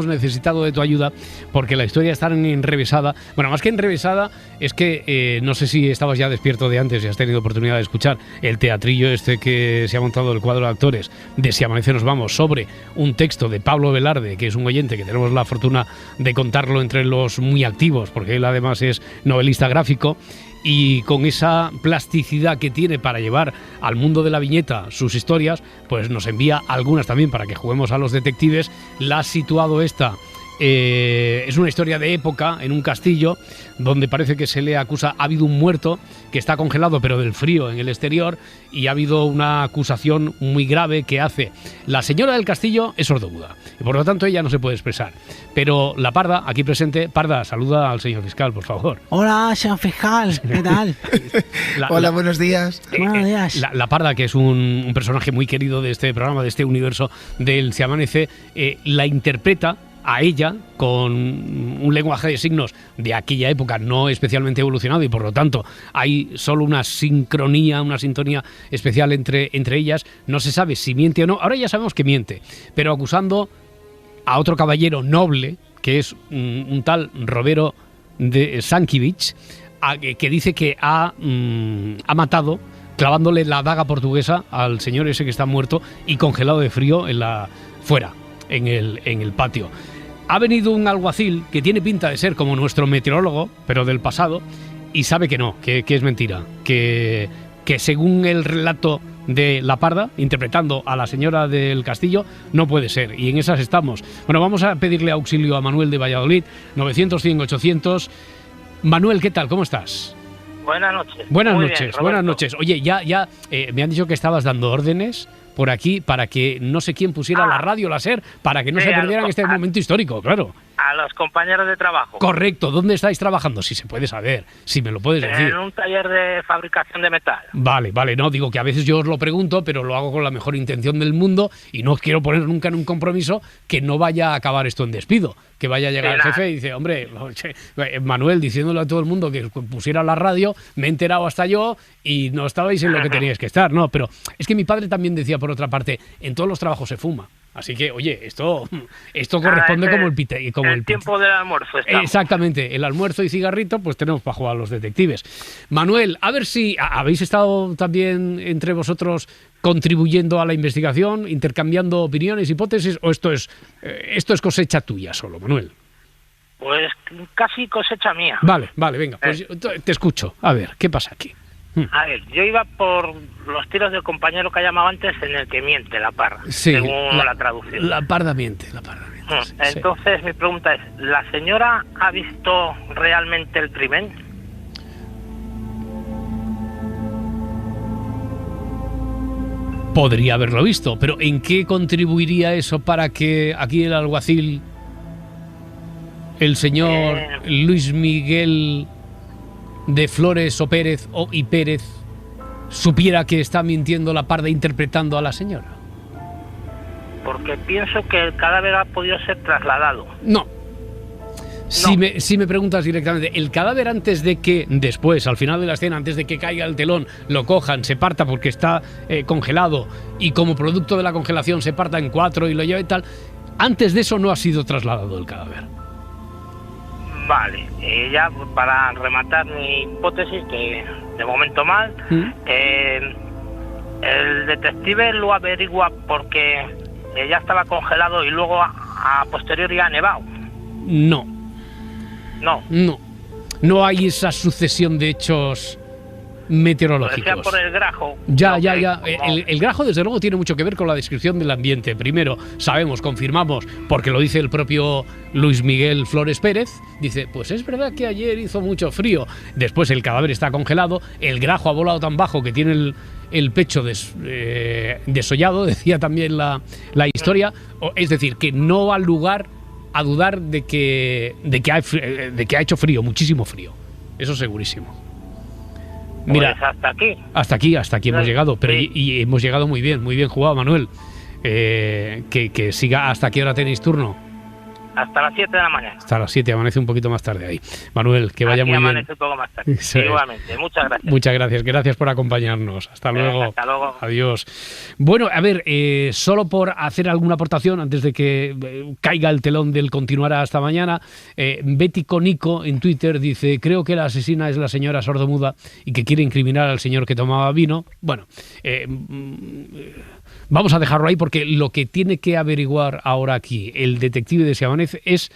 necesitado de tu ayuda, porque la historia está enrevesada. Bueno, más que enrevesada, es que no sé si estabas ya despierto de antes y has tenido oportunidad de escuchar el teatrillo que se ha montado el cuadro de actores de Si amanece nos vamos, sobre un texto de Pablo Velarde, que es un oyente que tenemos la fortuna de contarlo entre los muy activos, porque él además es novelista gráfico, y con esa plasticidad que tiene para llevar al mundo de la viñeta sus historias, pues nos envía algunas también para que juguemos a los detectives. La ha situado esta. Es una historia de época en un castillo donde parece que se le acusa, ha habido un muerto que está congelado pero del frío en el exterior, y ha habido una acusación muy grave que hace. La señora del castillo es sordomuda y por lo tanto ella no se puede expresar, pero la Parda, aquí presente, Parda, saluda al señor fiscal, por favor. Hola, señor fiscal, ¿qué tal? Hola, buenos días. Buenos días. La Parda, que es un personaje muy querido de este programa, de este universo del Se amanece, la interpreta a ella con un lenguaje de signos de aquella época no especialmente evolucionado, y por lo tanto hay solo una sincronía, una sintonía especial entre ellas. No se sabe si miente o no. Ahora ya sabemos que miente, pero acusando a otro caballero noble, que es un tal Robero de Sankiewicz, que dice que ha matado clavándole la daga portuguesa al señor ese que está muerto y congelado de frío fuera, en el patio. Ha venido un alguacil que tiene pinta de ser como nuestro meteorólogo, pero del pasado, y sabe que no, que es mentira, que según el relato de la Parda, interpretando a la señora del castillo, no puede ser, y en esas estamos. Bueno, vamos a pedirle auxilio a Manuel de Valladolid, 900-100-800. Manuel, ¿qué tal? ¿Cómo estás? Buenas noches. Buenas noches. Oye, ya me han dicho que estabas dando órdenes por aquí para que no sé quién pusiera la radio, la SER, para que no se perdieran este momento histórico, claro. A los compañeros de trabajo. Correcto. ¿Dónde estáis trabajando? Si se puede saber, si me lo puedes decir. En un taller de fabricación de metal. Vale, no, digo que a veces yo os lo pregunto, pero lo hago con la mejor intención del mundo y no os quiero poner nunca en un compromiso que no vaya a acabar esto en despido. Que vaya a llegar el jefe y dice, hombre, Manuel, diciéndole a todo el mundo que pusiera la radio, me he enterado hasta yo y no estabais en lo que teníais que estar, ¿no? Pero es que mi padre también decía, por otra parte, en todos los trabajos se fuma. Así que, oye, esto corresponde como el tiempo del almuerzo. Estamos. Exactamente, el almuerzo y cigarrito, pues tenemos para jugar a los detectives. Manuel, a ver si habéis estado también entre vosotros contribuyendo a la investigación, intercambiando opiniones, hipótesis, o esto es cosecha tuya solo, Manuel. Pues casi cosecha mía. Vale, venga, pues te escucho. A ver, ¿qué pasa aquí? A ver, yo iba por los tiros del compañero que ha llamado antes, en el que miente la Parda, sí, según la traducción. La Parda miente. Entonces, sí. Mi pregunta es, ¿la señora ha visto realmente el crimen? Podría haberlo visto, pero ¿en qué contribuiría eso para que aquí el alguacil, el señor Luis Miguel de Flores y Pérez, supiera que está mintiendo la Parda interpretando a la señora? Porque pienso que el cadáver ha podido ser trasladado. No. Si me preguntas directamente, el cadáver después, al final de la escena, antes de que caiga el telón, lo cojan, se parta porque está congelado, y como producto de la congelación se parta en 4 y lo lleva y tal, antes de eso no ha sido trasladado el cadáver. Vale, ya para rematar mi hipótesis, que de momento mal, el detective lo averigua porque ya estaba congelado y luego a posteriori ha nevado. No hay esa sucesión de hechos meteorológicos. Decía por el grajo. Ya. El grajo, desde luego, tiene mucho que ver con la descripción del ambiente. Primero, confirmamos, porque lo dice el propio Luis Miguel Flores Pérez, dice, pues es verdad que ayer hizo mucho frío. Después el cadáver está congelado, el grajo ha volado tan bajo que tiene el pecho desollado, decía también la historia. Es decir, que no va lugar a dudar de que ha hecho frío, muchísimo frío. Eso segurísimo. Mira, pues hasta aquí hemos llegado, pero y hemos llegado muy bien jugado, Manuel. Que siga. ¿Hasta qué hora tenéis turno? Hasta las 7 de la mañana. Hasta las 7, amanece un poquito más tarde ahí. Manuel, que vaya Aquí muy bien. amanece un poco más tarde. Igualmente, muchas gracias. Muchas gracias por acompañarnos. Hasta luego. Hasta luego. Adiós. Bueno, a ver, solo por hacer alguna aportación antes de que caiga el telón del continuar hasta mañana, Betty Conico en Twitter dice: creo que la asesina es la señora sordomuda y que quiere incriminar al señor que tomaba vino. Bueno, vamos a dejarlo ahí, porque lo que tiene que averiguar ahora aquí el detective de Si Amanece es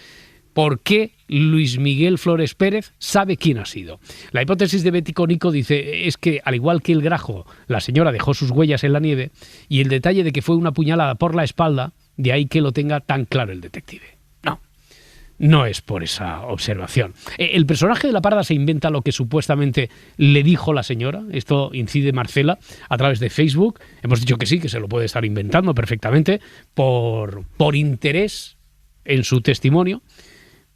por qué Luis Miguel Flores Pérez sabe quién ha sido. La hipótesis de Betty Conico dice es que, al igual que el grajo, la señora dejó sus huellas en la nieve, y el detalle de que fue una puñalada por la espalda, de ahí que lo tenga tan claro el detective. No es por esa observación. El personaje de la parda se inventa lo que supuestamente le dijo la señora. Esto incide Marcela a través de Facebook. Hemos dicho que sí, que se lo puede estar inventando perfectamente por interés en su testimonio.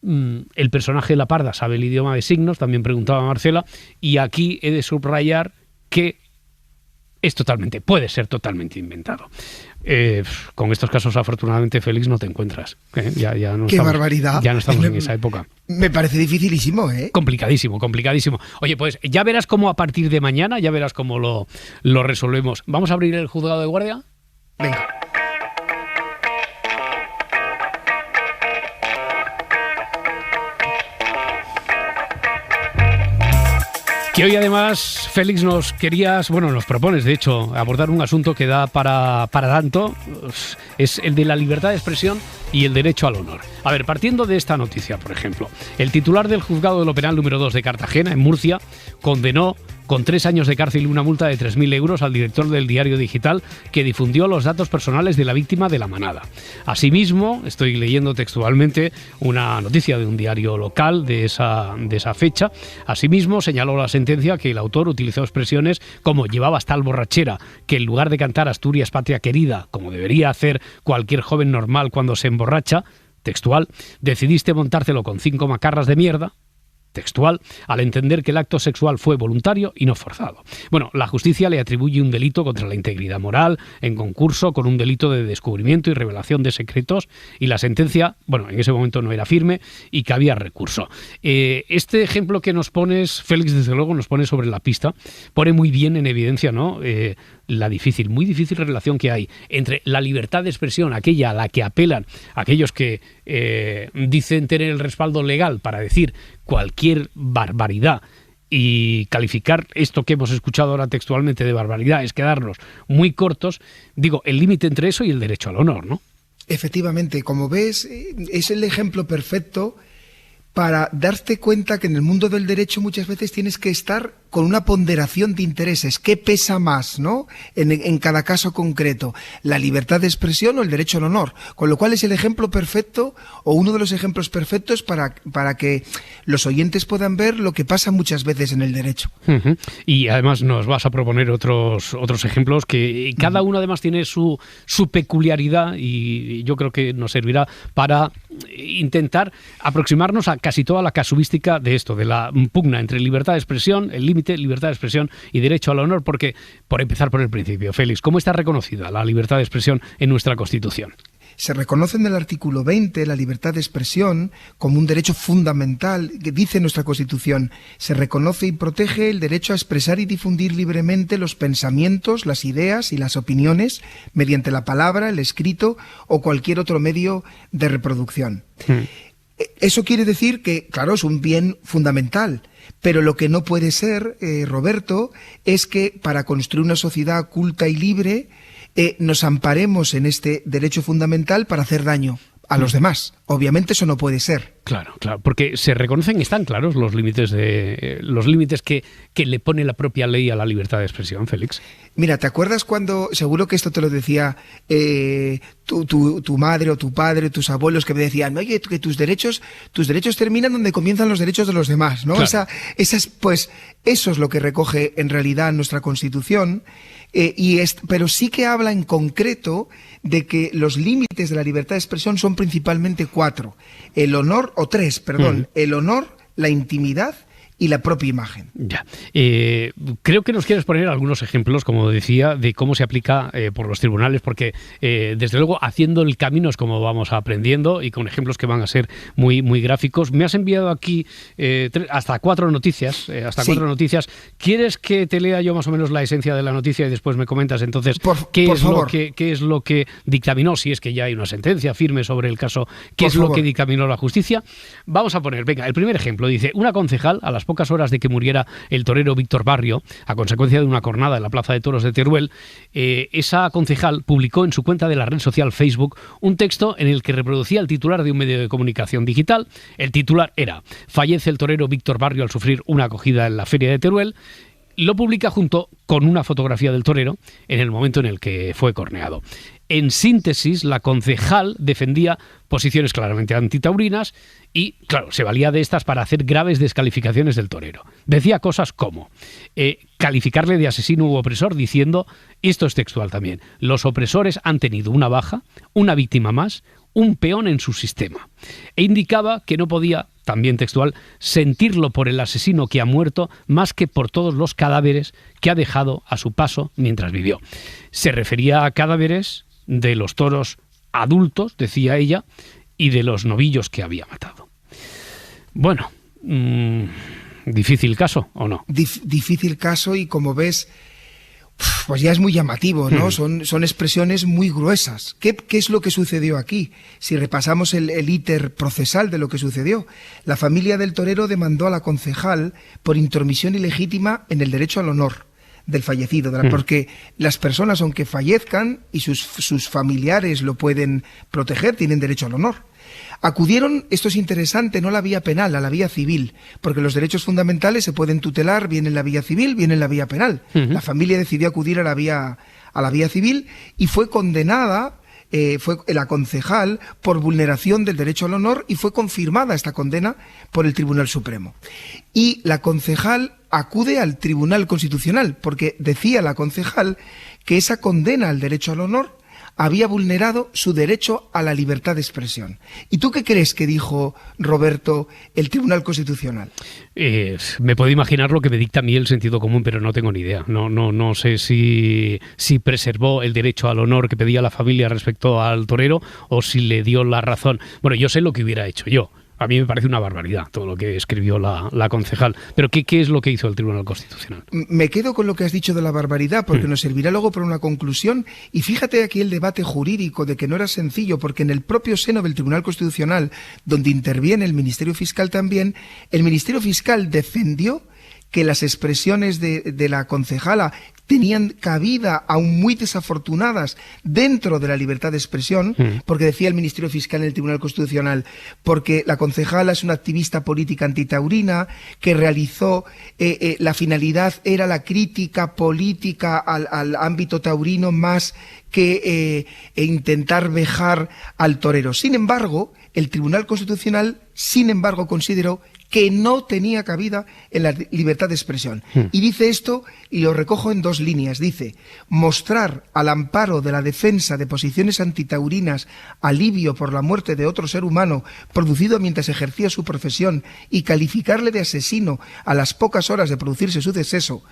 El personaje de la parda sabe el idioma de signos, también preguntaba Marcela, y aquí he de subrayar que puede ser totalmente inventado. Con estos casos, afortunadamente, Félix, no te encuentras. Ya no ¡Qué barbaridad! Ya no estamos en esa época. Me parece dificilísimo, ¿eh? Complicadísimo. Oye, pues ya verás cómo a partir de mañana, ya verás cómo lo resolvemos. ¿Vamos a abrir el juzgado de guardia? Venga. Que hoy además, Félix, nos propones, de hecho, abordar un asunto que da para tanto, es el de la libertad de expresión y el derecho al honor. A ver, partiendo de esta noticia, por ejemplo, el titular del Juzgado de lo Penal número 2 de Cartagena, en Murcia, condenó con 3 años de cárcel y una multa de 3.000 euros al director del diario digital que difundió los datos personales de la víctima de la manada. Asimismo, estoy leyendo textualmente una noticia de un diario local de esa fecha. Asimismo, señaló la sentencia que el autor utilizó expresiones como "llevabas tal borrachera que en lugar de cantar Asturias patria querida, como debería hacer cualquier joven normal cuando se emborracha", textual, "decidiste montártelo con 5 macarras de mierda", textual, al entender que el acto sexual fue voluntario y no forzado. Bueno, la justicia le atribuye un delito contra la integridad moral en concurso con un delito de descubrimiento y revelación de secretos, y la sentencia, en ese momento no era firme y cabía recurso. Este ejemplo que nos pones, Félix, desde luego nos pone sobre la pista, pone muy bien en evidencia, ¿no?, la muy difícil relación que hay entre la libertad de expresión, aquella a la que apelan aquellos que dicen tener el respaldo legal para decir cualquier barbaridad, y calificar esto que hemos escuchado ahora textualmente de barbaridad es quedarnos muy cortos. Digo, el límite entre eso y el derecho al honor, ¿no? Efectivamente, como ves, es el ejemplo perfecto para darte cuenta que en el mundo del derecho muchas veces tienes que estar con una ponderación de intereses. ¿Qué pesa más, no?, en cada caso concreto? ¿La libertad de expresión o el derecho al honor? Con lo cual es el ejemplo perfecto, o uno de los ejemplos perfectos para que los oyentes puedan ver lo que pasa muchas veces en el derecho. Uh-huh. Y además nos vas a proponer otros ejemplos que cada uno además tiene su peculiaridad, y yo creo que nos servirá para intentar aproximarnos a casi toda la casuística de esto, de la pugna entre libertad de expresión, el límite, libertad de expresión y derecho al honor, porque, por empezar por el principio, Félix, ¿cómo está reconocida la libertad de expresión en nuestra Constitución? Se reconoce en el artículo 20 la libertad de expresión como un derecho fundamental, que dice nuestra Constitución: se reconoce y protege el derecho a expresar y difundir libremente los pensamientos, las ideas y las opiniones mediante la palabra, el escrito o cualquier otro medio de reproducción. Eso quiere decir que, claro, es un bien fundamental, pero lo que no puede ser, Roberto, es que para construir una sociedad culta y libre nos amparemos en este derecho fundamental para hacer daño a los demás. Obviamente eso no puede ser. Claro, porque se reconocen, están claros los límites que le pone la propia ley a la libertad de expresión, Félix. Mira, ¿te acuerdas cuando, seguro que esto te lo decía tu madre o tu padre, tus abuelos, que me decían: oye, que tus derechos terminan donde comienzan los derechos de los demás, ¿no? Claro. Pues eso es lo que recoge en realidad nuestra Constitución, pero sí que habla en concreto de que los límites de la libertad de expresión son principalmente 4. El honor, o 3, perdón, el honor, la intimidad y la propia imagen. Ya. Creo que nos quieres poner algunos ejemplos, como decía, de cómo se aplica por los tribunales, porque desde luego haciendo el camino es como vamos aprendiendo, y con ejemplos que van a ser muy, muy gráficos. Me has enviado aquí hasta 4 noticias. Sí. 4 noticias. ¿Quieres que te lea yo más o menos la esencia de la noticia y después me comentas entonces qué es lo que dictaminó, si es que ya hay una sentencia firme sobre el caso, qué es lo que dictaminó la justicia? Vamos a poner, venga, el primer ejemplo dice: una concejal, a las pocas horas de que muriera el torero Víctor Barrio a consecuencia de una cornada en la Plaza de Toros de Teruel, esa concejal publicó en su cuenta de la red social Facebook un texto en el que reproducía el titular de un medio de comunicación digital. El titular era: fallece el torero Víctor Barrio al sufrir una acogida en la feria de Teruel. Lo publica junto con una fotografía del torero en el momento en el que fue corneado. En síntesis, la concejal defendía posiciones claramente antitaurinas y, claro, se valía de estas para hacer graves descalificaciones del torero. Decía cosas como calificarle de asesino u opresor, diciendo, esto es textual también: los opresores han tenido una baja, una víctima más, un peón en su sistema. E indicaba que no podía, también textual, sentirlo por el asesino que ha muerto más que por todos los cadáveres que ha dejado a su paso mientras vivió. Se refería a cadáveres de los toros adultos, decía ella, y de los novillos que había matado. Bueno, difícil caso, ¿o no? Difícil caso, y como ves, pues ya es muy llamativo, ¿no? Son expresiones muy gruesas. ¿Qué es lo que sucedió aquí? Si repasamos el íter procesal de lo que sucedió, la familia del torero demandó a la concejal por intromisión ilegítima en el derecho al honor del fallecido, porque las personas, aunque fallezcan y sus familiares lo pueden proteger, tienen derecho al honor. Acudieron, esto es interesante, no a la vía penal, a la vía civil, porque los derechos fundamentales se pueden tutelar bien en la vía civil, bien en la vía penal. La familia decidió acudir a la vía civil y fue condenada, fue la concejal, por vulneración del derecho al honor, y fue confirmada esta condena por el Tribunal Supremo. Y la concejal acude al Tribunal Constitucional, porque decía la concejal que esa condena al derecho al honor había vulnerado su derecho a la libertad de expresión. ¿Y tú qué crees que dijo, Roberto, el Tribunal Constitucional? Me puedo imaginar lo que me dicta a mí el sentido común, pero no tengo ni idea. No sé si preservó el derecho al honor que pedía la familia respecto al torero, o si le dio la razón. Bueno, yo sé lo que hubiera hecho yo. A mí me parece una barbaridad todo lo que escribió la concejal. Pero ¿qué es lo que hizo el Tribunal Constitucional? Me quedo con lo que has dicho de la barbaridad, porque nos servirá luego para una conclusión. Y fíjate aquí el debate jurídico de que no era sencillo, porque en el propio seno del Tribunal Constitucional, donde interviene el Ministerio Fiscal también, el Ministerio Fiscal defendió que las expresiones de la concejala tenían cabida, aún muy desafortunadas, dentro de la libertad de expresión, porque decía el Ministerio Fiscal en el Tribunal Constitucional, porque la concejala es una activista política antitaurina que realizó, la finalidad era la crítica política al ámbito taurino más que intentar vejar al torero. Sin embargo, el Tribunal Constitucional, consideró que no tenía cabida en la libertad de expresión. Y dice esto, y lo recojo en 2 líneas, dice: mostrar al amparo de la defensa de posiciones antitaurinas alivio por la muerte de otro ser humano producido mientras ejercía su profesión y calificarle de asesino a las pocas horas de producirse su deceso,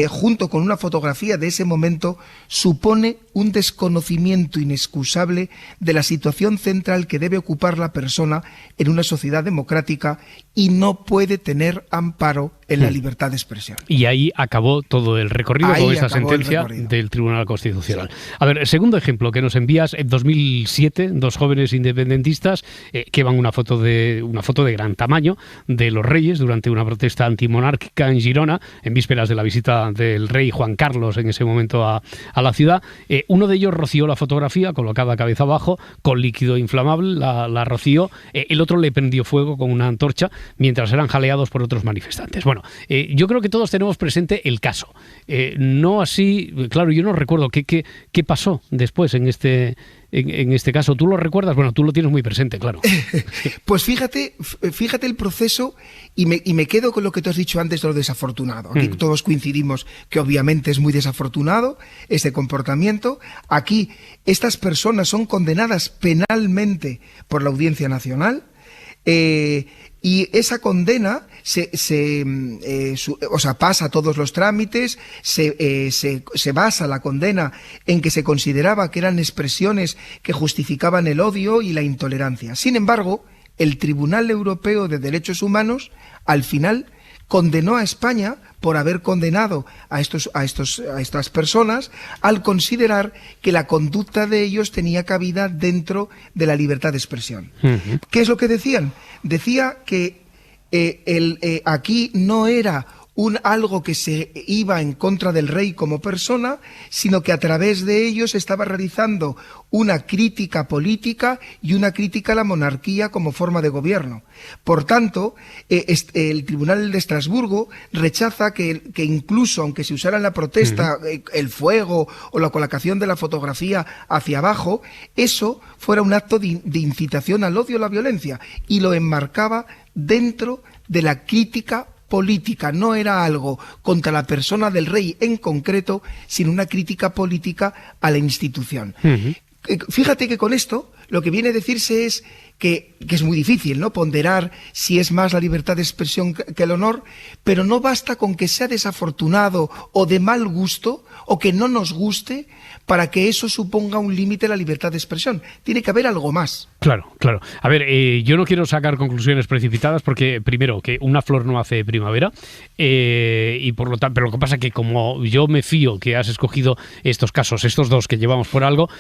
junto con una fotografía de ese momento, supone un desconocimiento inexcusable de la situación central que debe ocupar la persona en una sociedad democrática y no puede tener amparo en la libertad de expresión. Y ahí acabó todo el recorrido con esta sentencia del Tribunal Constitucional. Sí. A ver, segundo ejemplo que nos envías: en 2007, 2 jóvenes independentistas que llevan una foto de gran tamaño de los reyes durante una protesta antimonárquica en Girona, en vísperas de la visita del rey Juan Carlos en ese momento a la ciudad. Uno de ellos roció la fotografía, colocada cabeza abajo, con líquido inflamable, la roció. El otro le prendió fuego con una antorcha mientras eran jaleados por otros manifestantes. Bueno, yo creo que todos tenemos presente el caso. No así, claro, yo no recuerdo qué pasó después en este caso. ¿Tú lo recuerdas? Bueno, tú lo tienes muy presente, claro. Pues fíjate el proceso, y me quedo con lo que tú has dicho antes de lo desafortunado. Aquí todos coincidimos que obviamente es muy desafortunado este comportamiento. Aquí estas personas son condenadas penalmente por la Audiencia Nacional. Y esa condena pasa todos los trámites, se basa la condena en que se consideraba que eran expresiones que justificaban el odio y la intolerancia. Sin embargo, el Tribunal Europeo de Derechos Humanos, al final, condenó a España por haber condenado a estas personas al considerar que la conducta de ellos tenía cabida dentro de la libertad de expresión. Uh-huh. ¿Qué es lo que decían? Decía que aquí no era algo que se iba en contra del rey como persona, sino que a través de ellos estaba realizando una crítica política y una crítica a la monarquía como forma de gobierno. Por tanto, el Tribunal de Estrasburgo rechaza que incluso aunque se usara en la protesta el fuego o la colocación de la fotografía hacia abajo, eso fuera un acto de incitación al odio o la violencia, y lo enmarcaba dentro de la crítica política. No era algo contra la persona del rey en concreto, sino una crítica política a la institución. Uh-huh. Fíjate que con esto lo que viene a decirse es que es muy difícil, ¿no?, ponderar si es más la libertad de expresión que el honor, pero no basta con que sea desafortunado o de mal gusto o que no nos guste para que eso suponga un límite a la libertad de expresión. Tiene que haber algo más. Claro, claro. A ver, yo no quiero sacar conclusiones precipitadas porque, primero, que una flor no hace primavera, y por lo tanto, pero lo que pasa es que como yo me fío que has escogido estos casos, estos dos que llevamos por algo,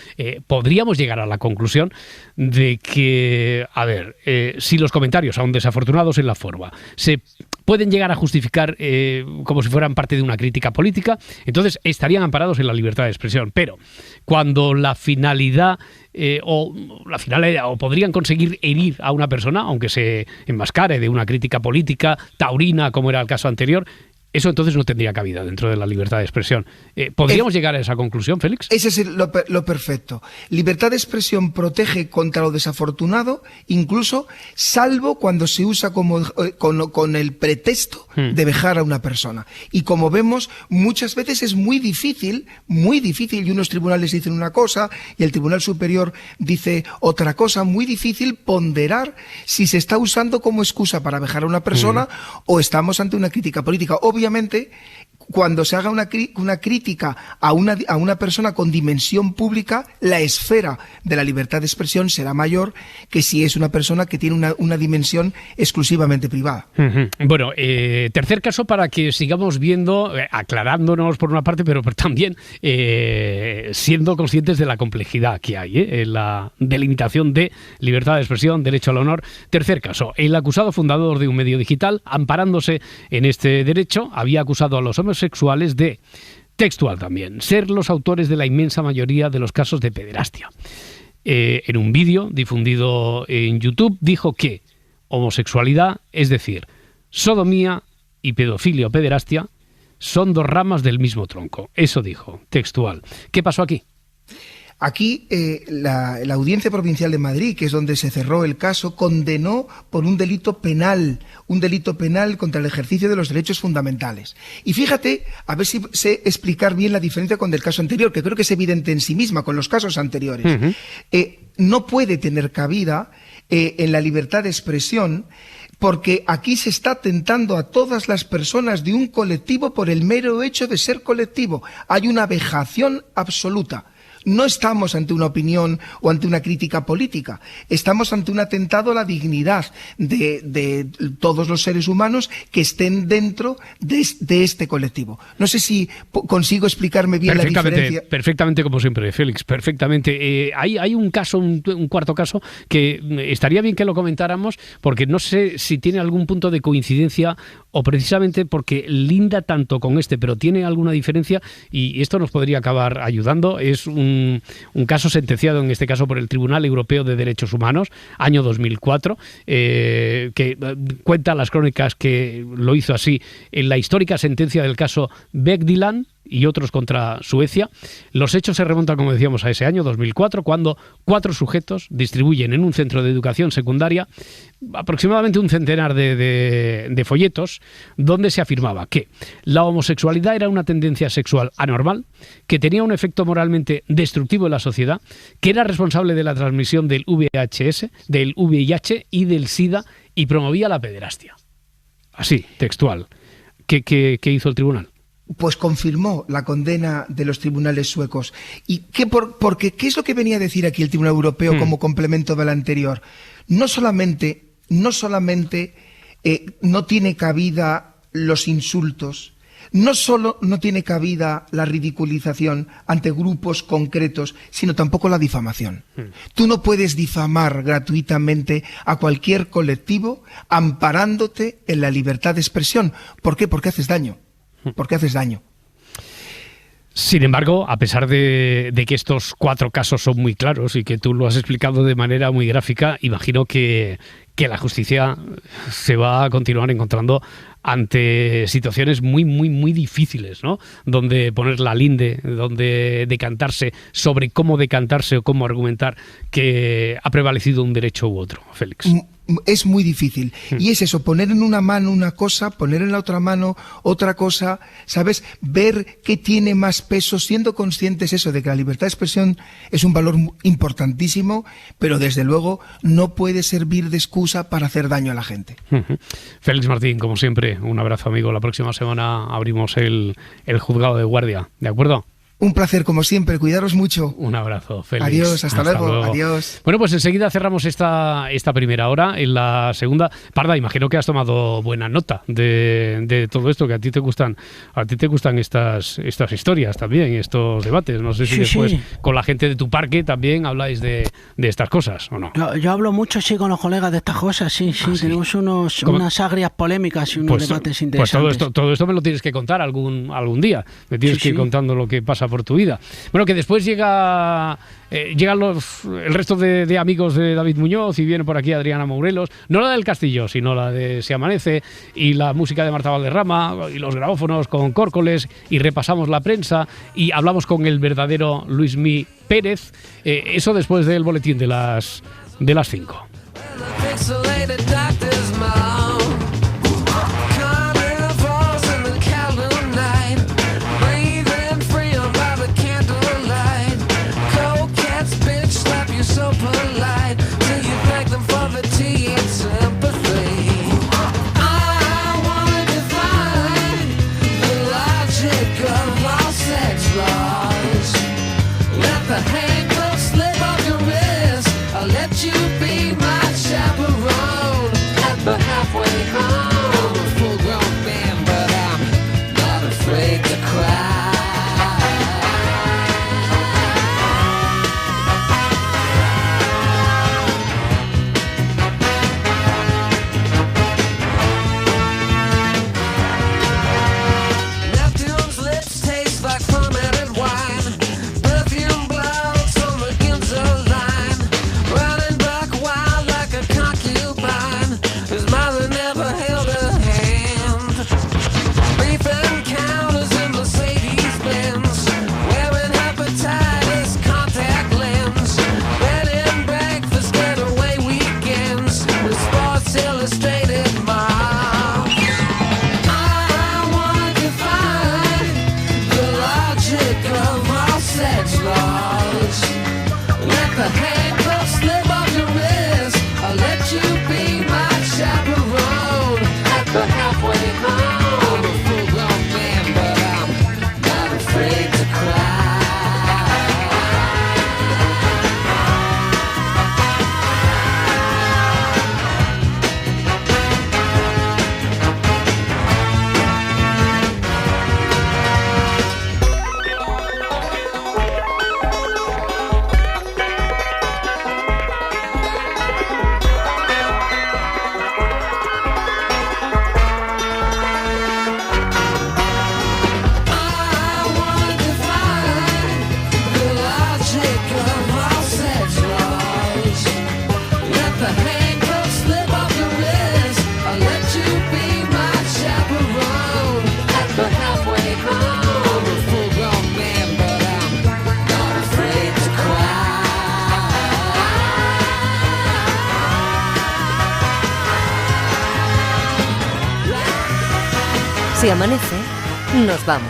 podríamos llegar a la conclusión de que, a ver, si los comentarios, aun desafortunados en la forma, se pueden llegar a justificar como si fueran parte de una crítica política, entonces estarían amparados en la libertad de expresión. Pero cuando la finalidad o podrían conseguir herir a una persona, aunque se enmascare de una crítica política taurina, como era el caso anterior, eso entonces no tendría cabida dentro de la libertad de expresión. ¿Podríamos llegar a esa conclusión, Félix? Ese es lo perfecto. Libertad de expresión protege contra lo desafortunado, incluso salvo cuando se usa con el pretexto de vejar a una persona. Y como vemos, muchas veces es muy difícil, y unos tribunales dicen una cosa y el Tribunal Superior dice otra cosa, muy difícil ponderar si se está usando como excusa para vejar a una persona o estamos ante una crítica política. Obviamente, cuando se haga una crítica a una persona con dimensión pública, la esfera de la libertad de expresión será mayor que si es una persona que tiene una dimensión exclusivamente privada. Uh-huh. Bueno, tercer caso para que sigamos viendo, aclarándonos por una parte, pero también siendo conscientes de la complejidad que hay en la delimitación de libertad de expresión, derecho al honor. Tercer caso, el acusado fundador de un medio digital, amparándose en este derecho, había acusado a los homosexuales de, textual también, ser los autores de la inmensa mayoría de los casos de pederastia. En un vídeo difundido en YouTube dijo que homosexualidad, es decir, sodomía y pedofilia o pederastia, son dos ramas del mismo tronco. Eso dijo, textual. ¿Qué pasó aquí? Aquí la Audiencia Provincial de Madrid, que es donde se cerró el caso, condenó por un delito penal contra el ejercicio de los derechos fundamentales. Y fíjate, a ver si sé explicar bien la diferencia con el caso anterior, que creo que es evidente en sí misma con los casos anteriores. Uh-huh. No puede tener cabida en la libertad de expresión, porque aquí se está atentando a todas las personas de un colectivo por el mero hecho de ser colectivo. Hay una vejación absoluta. No estamos ante una opinión o ante una crítica política, estamos ante un atentado a la dignidad de todos los seres humanos que estén dentro de este colectivo. No sé si consigo explicarme bien la diferencia. Perfectamente, como siempre, Félix, perfectamente. Hay un caso, un cuarto caso, que estaría bien que lo comentáramos, porque no sé si tiene algún punto de coincidencia o precisamente porque linda tanto con este, pero tiene alguna diferencia y esto nos podría acabar ayudando. Es un caso sentenciado, en este caso por el Tribunal Europeo de Derechos Humanos, año 2004, que cuenta las crónicas que lo hizo así en la histórica sentencia del caso Begdilan y otros contra Suecia. Los hechos se remontan, como decíamos, a ese año, 2004, cuando 4 sujetos distribuyen en un centro de educación secundaria aproximadamente un centenar de folletos donde se afirmaba que la homosexualidad era una tendencia sexual anormal, que tenía un efecto moralmente destructivo en la sociedad, que era responsable de la transmisión del VIH y del SIDA y promovía la pederastia. Así, textual. ¿Qué hizo el tribunal? Pues confirmó la condena de los tribunales suecos. ¿Y porque qué es lo que venía a decir aquí el Tribunal Europeo como complemento de la anterior? No solamente no tiene cabida los insultos, no solo no tiene cabida la ridiculización ante grupos concretos, sino tampoco la difamación. Tú no puedes difamar gratuitamente a cualquier colectivo amparándote en la libertad de expresión. ¿Por qué? Porque haces daño. Porque haces daño. Sin embargo, a pesar de que estos 4 casos son muy claros y que tú lo has explicado de manera muy gráfica, imagino que la justicia se va a continuar encontrando ante situaciones muy, muy, muy difíciles, ¿no? Donde poner la linde, donde decantarse sobre cómo decantarse o cómo argumentar que ha prevalecido un derecho u otro, Félix. Es muy difícil. Y es eso, poner en una mano una cosa, poner en la otra mano otra cosa, ¿sabes? Ver qué tiene más peso, siendo conscientes eso de que la libertad de expresión es un valor importantísimo, pero desde luego no puede servir de excusa para hacer daño a la gente. Félix Martín, como siempre, un abrazo, amigo. La próxima semana abrimos el juzgado de guardia, ¿de acuerdo? Un placer, como siempre. Cuidaros mucho. Un abrazo, Félix. Adiós, hasta luego. Adiós. Bueno, pues enseguida cerramos esta primera hora. En la segunda, Parda, imagino que has tomado buena nota de todo esto, que a ti te gustan estas historias también, estos debates. No sé si después con la gente de tu parque también habláis de estas cosas, ¿o no? Yo hablo mucho, sí, con los colegas de estas cosas, sí. Tenemos unas agrias polémicas y unos debates interesantes. Pues todo esto me lo tienes que contar algún día. Me tienes que ir contando lo que pasa por tu vida. Bueno, que después llegan el resto de amigos de David Muñoz y viene por aquí Adriana Mourelos, no la del Castillo, sino la de Se Amanece, y la música de Marta Valderrama y los grabófonos con Córcoles, y repasamos la prensa y hablamos con el verdadero Luismi Pérez. Eso después del boletín de las 5. Si amanece, nos vamos.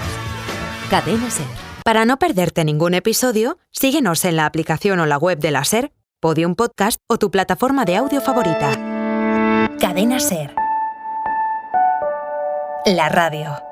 Cadena SER. Para no perderte ningún episodio, síguenos en la aplicación o la web de la SER, Podium Podcast o tu plataforma de audio favorita. Cadena SER. La radio.